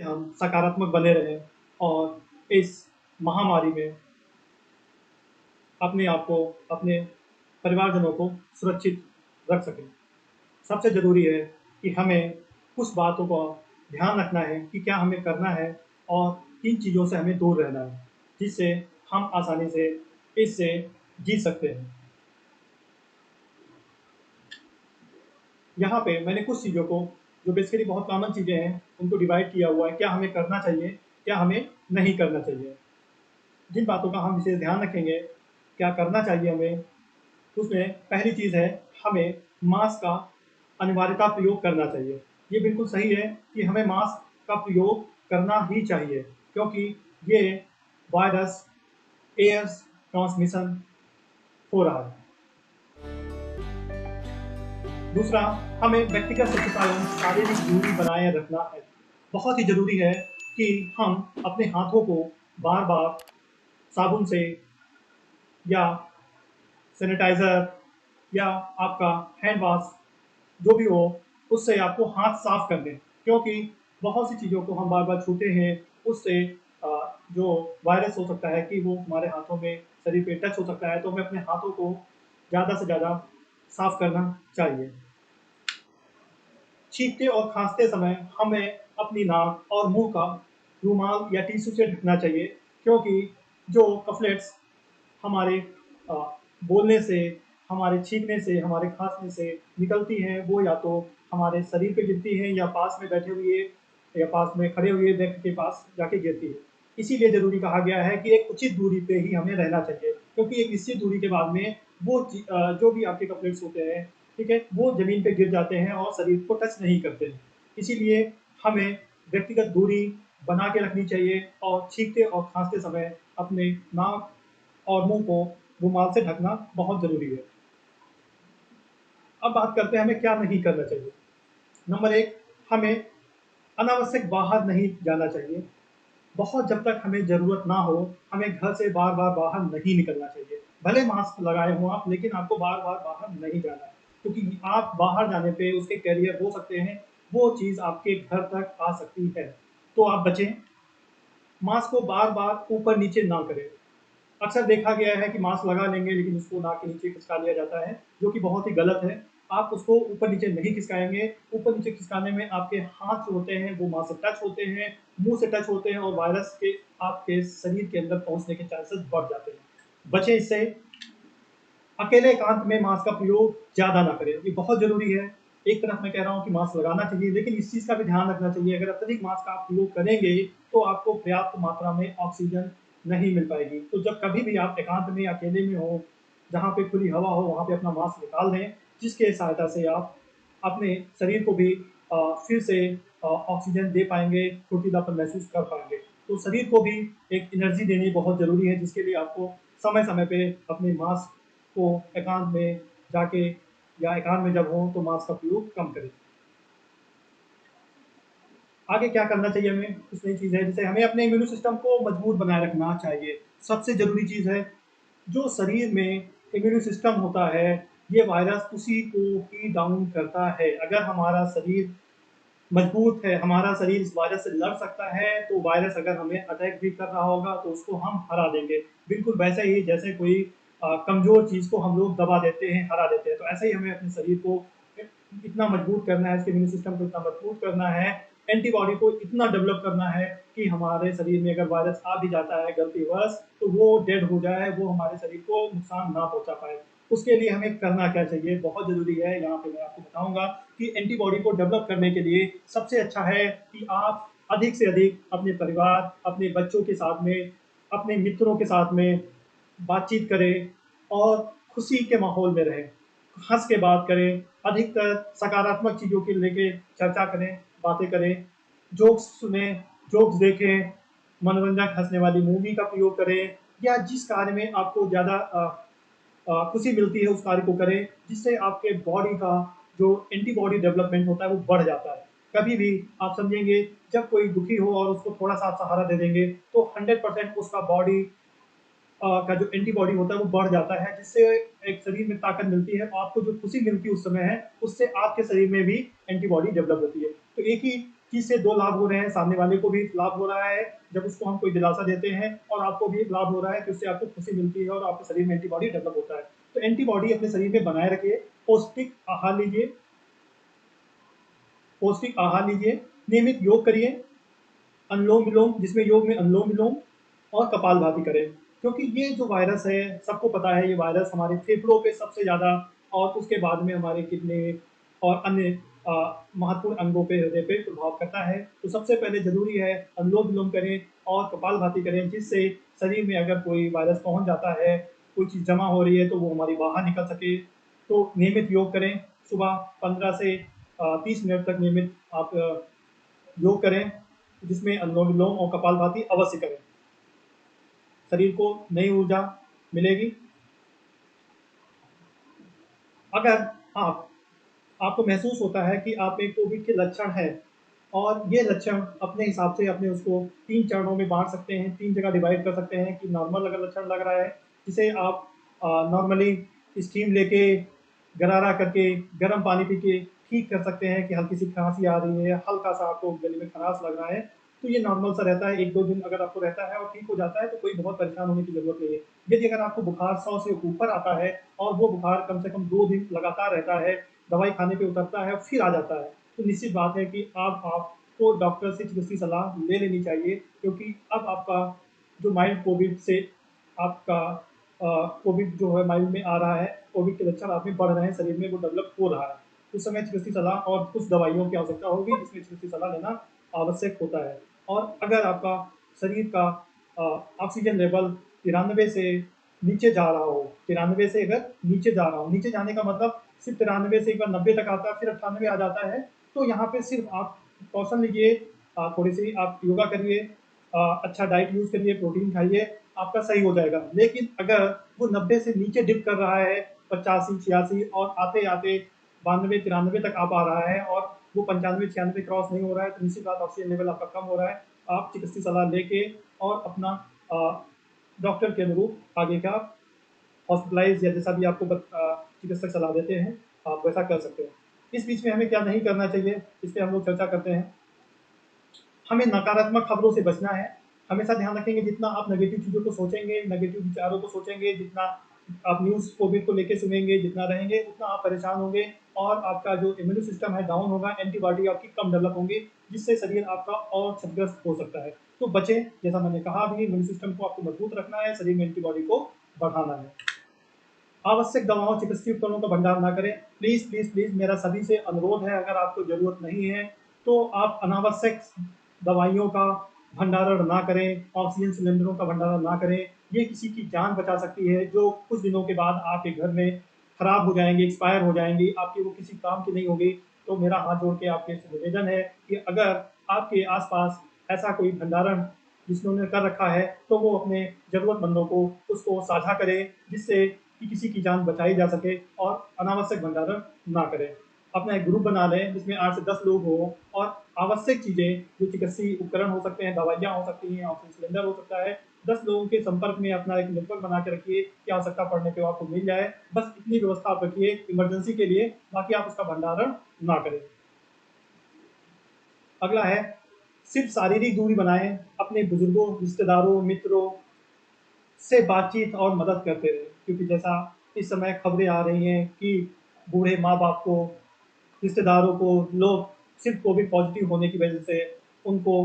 हम सकारात्मक बने रहें और इस महामारी में अपने आप को, अपने परिवारजनों को सुरक्षित रख सकें। सबसे ज़रूरी है कि हमें कुछ बातों का ध्यान रखना है कि क्या हमें करना है और किन चीज़ों से हमें दूर रहना है, जिससे हम आसानी से इससे जी सकते हैं। यहाँ पे मैंने कुछ चीज़ों को, जो बेसिकली बहुत कॉमन चीज़ें हैं, उनको डिवाइड किया हुआ है, क्या हमें करना चाहिए, क्या हमें नहीं करना चाहिए। जिन बातों का हम विशेष ध्यान रखेंगे, क्या करना चाहिए हमें, उसमें पहली चीज़ है, हमें मास्क का अनिवार्यता प्रयोग करना चाहिए। ये बिल्कुल सही है कि हमें मास्क का प्रयोग करना ही चाहिए, क्योंकि ये वायरस एयर ट्रांसमिशन हो रहा है। दूसरा, हमें व्यक्तिगत स्वच्छता एवं शारीरिक दूरी बनाए रखना है। बहुत ही ज़रूरी है कि हम अपने हाथों को बार-बार साबुन से या सैनिटाइज़र या आपका हैंड वॉश जो भी हो, उससे आपको हाथ साफ कर लें, क्योंकि बहुत सी चीज़ों को हम बार-बार छूते हैं, उससे जो वायरस हो सकता है कि वो हमारे हाथों में, शरीर पे टच हो सकता है, तो हमें अपने हाथों को ज़्यादा से ज़्यादा साफ करना चाहिए। छींकते और खांसते समय हमें अपनी नाक और मुंह का रुमाल या टिश्यू से ढकना चाहिए, क्योंकि जो कफलेट्स हमारे अ, बोलने से, हमारे छींकने से, हमारे खाँसने से निकलती हैं, वो या तो हमारे शरीर पे गिरती हैं या पास में बैठे हुए या पास में खड़े हुए व्यक्ति के पास जाके गिरती है। इसीलिए ज़रूरी कहा गया है कि एक उचित दूरी पे ही हमें रहना चाहिए, क्योंकि एक निश्चित दूरी के बाद में जो भी आपके कपड़ेट्स होते हैं, ठीक है, वो ज़मीन पे गिर जाते हैं और शरीर को टच नहीं करते हैं। इसीलिए हमें व्यक्तिगत दूरी बना के रखनी चाहिए और छींकते और खाँसते समय अपने नाक और मुंह को रुमाल से ढकना बहुत ज़रूरी है। अब बात करते हैं हमें क्या नहीं करना चाहिए। नंबर 1, हमें अनावश्यक बाहर नहीं जाना चाहिए। बहुत जब तक हमें ज़रूरत ना हो, हमें घर से बार-बार बाहर नहीं निकलना चाहिए। भले मास्क लगाए हों आप, लेकिन आपको बार-बार बाहर नहीं जाना है, क्योंकि आप बाहर जाने पे उसके कैरियर हो सकते हैं, वो चीज़ आपके घर तक आ सकती है। तो आप बचें, मास्क को बार-बार ऊपर-नीचे ना करें। अक्सर देखा गया है कि मास्क लगा लेंगे लेकिन उसको नाक के नीचे खिसका लिया जाता है, जो कि बहुत ही गलत है। आप उसको ऊपर-नीचे नहीं खिसकाएँगे, ऊपर-नीचे खिसकाने में आपके हाथ जो होते हैं वो मास्क से टच होते हैं, मुँह से टच होते हैं और वायरस के आपके शरीर के अंदर पहुँचने के चांसेस बढ़ जाते हैं। बचें इससे। अकेले एकांत में मास्क का प्रयोग ज़्यादा ना करें, ये बहुत ज़रूरी है। एक तरफ मैं कह रहा हूँ कि मास्क लगाना चाहिए, लेकिन इस चीज़ का भी ध्यान रखना चाहिए, अगर अत्यधिक मास्क का आप प्रयोग करेंगे, तो आपको पर्याप्त मात्रा में ऑक्सीजन नहीं मिल पाएगी। तो जब कभी भी आप एकांत में, अकेले में हों, जहाँ पे खुली हवा हो, वहाँ पे अपना मास्क निकाल लें, जिसके सहायता से आप अपने शरीर को भी फिर से ऑक्सीजन दे पाएँगे, फुर्तीलापन महसूस कर पाएँगे। तो शरीर को भी एक एनर्जी देनी बहुत ज़रूरी है, जिसके लिए आपको समय-समय पे अपने मास्क को एकांत में जाके या एकांत में जब हो तो मास्क का प्रयोग कम करें। आगे क्या करना चाहिए हमें? कुछ नई चीज़ है, जैसे हमें अपने इम्यून सिस्टम को मजबूत बनाए रखना चाहिए। सबसे ज़रूरी चीज़ है, जो शरीर में इम्यून सिस्टम होता है, ये वायरस उसी को ही डाउन करता है। अगर हमारा शरीर मजबूत है, हमारा शरीर इस वायरस से लड़ सकता है, तो वायरस अगर हमें अटैक भी कर रहा होगा, तो उसको हम हरा देंगे। बिल्कुल वैसे ही जैसे कोई कमज़ोर चीज़ को हम लोग दबा देते हैं, हरा देते हैं, तो ऐसे ही हमें अपने शरीर को इतना मजबूत करना है, इसके इम्यून सिस्टम को इतना मजबूत करना है, एंटीबॉडी को इतना डेवलप करना है कि हमारे शरीर में अगर वायरस आ भी जाता है गलतीवश, तो वो डेड हो जाए, वो हमारे शरीर को नुकसान ना पहुँचा पाए। उसके लिए हमें करना क्या चाहिए, बहुत ज़रूरी है, यहाँ पे मैं आपको बताऊँगा कि एंटीबॉडी को डेवलप करने के लिए सबसे अच्छा है कि आप अधिक से अधिक अपने परिवार, अपने बच्चों के साथ में, अपने मित्रों के साथ में बातचीत करें और खुशी के माहौल में रहें। हँस के बात करें, अधिकतर सकारात्मक चीज़ों के लेके चर्चा करें, बातें करें, जोक्स सुनें, जोक्स देखें, मनोरंजक हँसने वाली मूवी का प्रयोग करें या जिस कार्य में आपको ज़्यादा खुशी मिलती है उस कार्य को करें, जिससे आपके बॉडी का जो एंटीबॉडी डेवलपमेंट होता है वो बढ़ जाता है। कभी भी आप समझेंगे, जब कोई दुखी हो और उसको थोड़ा-सा आप सहारा दे देंगे, तो 100% उसका बॉडी का जो एंटीबॉडी होता है वो बढ़ जाता है, जिससे एक शरीर में ताकत मिलती है और आपको जो खुशी मिलती है उस समय है, उससे आपके शरीर में भी एंटीबॉडी डेवलप होती है। तो एक ही चीज़ से दो लाभ हो रहे हैं, सामने वाले को भी लाभ हो रहा है जब उसको हम कोई दिलासा देते हैं, और आपको भी एक लाभ हो रहा है कि उससे आपको खुशी मिलती है और आपके शरीर में एंटीबॉडी डेवलप होता है। तो एंटीबॉडी अपने शरीर में बनाए रखिए, पौष्टिक आहार लीजिए, पौष्टिक आहार लीजिए, नियमित योग करिए, अनुलोम विलोम, जिसमें योग में अनुलोम विलोम और कपालभाति करें, क्योंकि ये जो वायरस है, सबको पता है ये वायरस हमारे फेफड़ों पे सबसे ज़्यादा, और उसके बाद में हमारे किडनी और अन्य महत्वपूर्ण अंगों पे, हृदय पे प्रभाव करता है। तो सबसे पहले जरूरी है अनुलोम विलोम करें और कपालभाति करें, जिससे शरीर में अगर कोई वायरस पहुंच जाता है, कोई चीज़ जमा हो रही है, तो वो हमारी बाहर निकल सके। तो नियमित योग करें, सुबह 15 से 30 मिनट तक नियमित आप योग करें, जिसमें अनुलोम विलोम और कपालभाति अवश्य करें। शरीर को नई ऊर्जा मिलेगी। अगर आप आपको महसूस होता है कि आप में कोविड के लक्षण है, और ये लक्षण अपने हिसाब से अपने उसको 3 चरणों में बाँट सकते हैं, 3 जगह डिवाइड कर सकते हैं कि नॉर्मल अगर लक्षण लग रहा है, जिसे आप नॉर्मली स्टीम लेके, गरारा करके, गर्म पानी पी के ठीक कर सकते हैं कि हल्की सी खाँसी आ रही है, हल्का-सा आपको गले में खराश लग रहा है, तो ये नॉर्मल सा रहता है। 1-2 दिन अगर आपको रहता है और ठीक हो जाता है, तो कोई बहुत परेशान होने की ज़रूरत नहीं है। यदि अगर आपको बुखार 100 से ऊपर आता है और वो बुखार कम से कम 2 दिन लगातार रहता है, दवाई खाने पे उतरता है और फिर आ जाता है, तो निश्चित बात है कि आपको डॉक्टर से चिकित्सीय सलाह ले लेनी चाहिए, क्योंकि अब आपका जो माइल्ड कोविड से आपका कोविड जो है माइल्ड में आ रहा है, कोविड के लक्षण आप में बढ़ रहे हैं, शरीर में वो डेवलप हो रहा है। उस समय चिकित्सीय सलाह और कुछ दवाइयों की आवश्यकता होगी, जिसमें चिकित्सीय सलाह लेना आवश्यक होता है। और अगर आपका शरीर का ऑक्सीजन लेवल 93 से नीचे जा रहा हो, 93 से अगर नीचे जा रहा हो, नीचे जाने का मतलब सिर्फ 93 से एक बार 90 तक आता है, फिर 98 आ जाता है, तो यहाँ पे सिर्फ आप कॉशन लीजिए, थोड़ी सी आप योगा करिए, अच्छा डाइट यूज करिए, प्रोटीन खाइए, आपका सही हो जाएगा। लेकिन अगर वो 90 से नीचे डिप कर रहा है, 85 86, और आते आते 92 93 तक आ पा रहा है, और वो 95 96 क्रॉस नहीं हो रहा है, तो निश्चित बात ऑक्सीजन लेवल आपका कम हो रहा है। आप चिकित्सीय सलाह लेके और अपना डॉक्टर के अनुरूप आगे का हॉस्पिटलाइज या जैसा भी आपको चिकित्सक सलाह देते हैं, आप वैसा कर सकते हैं। इस बीच में हमें क्या नहीं करना चाहिए, इस पे हम लोग चर्चा करते हैं। हमें नकारात्मक खबरों से बचना है। हमेशा ध्यान रखेंगे, जितना आप नेगेटिव चीज़ों को सोचेंगे, नेगेटिव विचारों को सोचेंगे, जितना आप न्यूज़ कोविड को लेके सुनेंगे, जितना रहेंगे, उतना आप परेशान होंगे, और आपका जो इम्यून सिस्टम है डाउन होगा, एंटीबॉडी आपकी कम डेवलप होंगी, जिससे शरीर आपका और क्षतिग्रस्त हो सकता है। तो बचें, जैसा मैंने कहा अभी, इम्यून सिस्टम को आपको मजबूत रखना है, शरीर में एंटीबॉडी को बढ़ाना है। आवश्यक दवाओं, चिकित्सीय उपकरणों का भंडार ना करें। प्लीज़ प्लीज़ प्लीज़ मेरा सभी से अनुरोध है, अगर आपको ज़रूरत नहीं है, तो आप अनावश्यक दवाइयों का भंडारण ना करें, ऑक्सीजन सिलेंडरों का भंडारण ना करें। ये किसी की जान बचा सकती है, जो कुछ दिनों के बाद आपके घर में खराब हो जाएंगी, एक्सपायर हो जाएंगी, आपकी वो किसी काम की नहीं होगी। तो मेरा हाथ जोड़ के आपके से निवेदन है कि अगर आपके आसपास ऐसा कोई भंडारण जिन्होंने कर रखा है, तो वो अपने ज़रूरतमंदों को उसको साझा करें, जिससे कि किसी की जान बचाई जा सके, और अनावश्यक भंडारण ना करें। अपना एक ग्रुप बना लें, जिसमें 8 से 10 लोग हों, और आवश्यक चीज़ें जो चिकित्सीय उपकरण हो सकते हैं, दवाइयाँ हो सकती हैं, ऑक्सीजन सिलेंडर हो सकता है, 10 लोगों के संपर्क में अपना एक नेटवर्क बना के रखिए कि आवश्यकता पड़ने पे वो आपको मिल जाए। बस इतनी व्यवस्था आप रखिए इमरजेंसी के लिए, बाकी आप उसका भंडारण ना करें। अगला है, सिर्फ शारीरिक दूरी बनाएं, अपने बुजुर्गों, रिश्तेदारों, मित्रों से बातचीत और मदद करते रहें, क्योंकि जैसा इस समय खबरें आ रही हैं कि बूढ़े माँ बाप को, रिश्तेदारों को लोग सिर्फ कोविड पॉजिटिव होने की वजह से उनको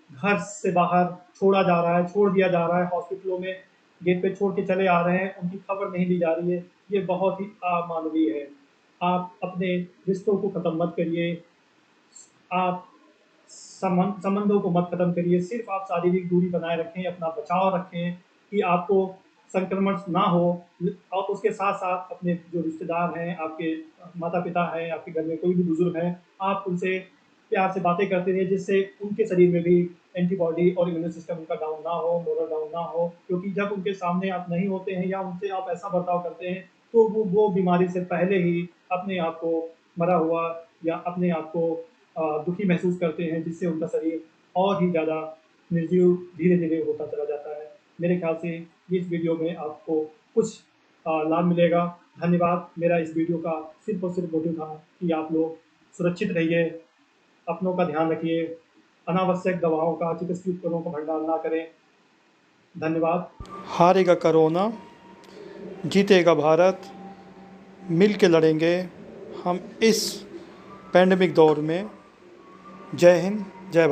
घर से बाहर छोड़ा जा रहा है, छोड़ दिया जा रहा है, हॉस्पिटलों में गेट पे छोड़ के चले आ रहे हैं, उनकी खबर नहीं ली जा रही है। ये बहुत ही अमानवीय है। आप अपने रिश्तों को ख़त्म मत करिए, आप संबंधों को मत खत्म करिए, सिर्फ आप शारीरिक दूरी बनाए रखें, अपना बचाव रखें कि आपको संक्रमण ना हो। और उसके साथ साथ अपने जो रिश्तेदार हैं, आपके माता पिता हैं, आपके घर में कोई भी बुजुर्ग हैं, आप उनसे प्यार से बातें करते रहिए, जिससे उनके शरीर में भी एंटीबॉडी और इम्यून सिस्टम उनका डाउन ना हो, मोरल डाउन ना हो, क्योंकि जब उनके सामने आप नहीं होते हैं या उनसे आप ऐसा बर्ताव करते हैं, तो वो बीमारी से पहले ही अपने आप को मरा हुआ या अपने आप को दुखी महसूस करते हैं, जिससे उनका शरीर और ही ज़्यादा निर्जीव धीरे धीरे होता चला जाता है। मेरे ख्याल से इस वीडियो में आपको कुछ लाभ मिलेगा। धन्यवाद। मेरा इस वीडियो का सिर्फ और सिर्फ मोटिव था कि आप लोग सुरक्षित रहिए, अपनों का ध्यान रखिए, अनावश्यक दवाओं का, चिकित्सीय उपकरणों का भंडार ना करें। धन्यवाद। हारेगा कोरोना, जीतेगा भारत, मिल के लड़ेंगे हम इस पैंडेमिक दौर में। जय हिंद, जय भारत।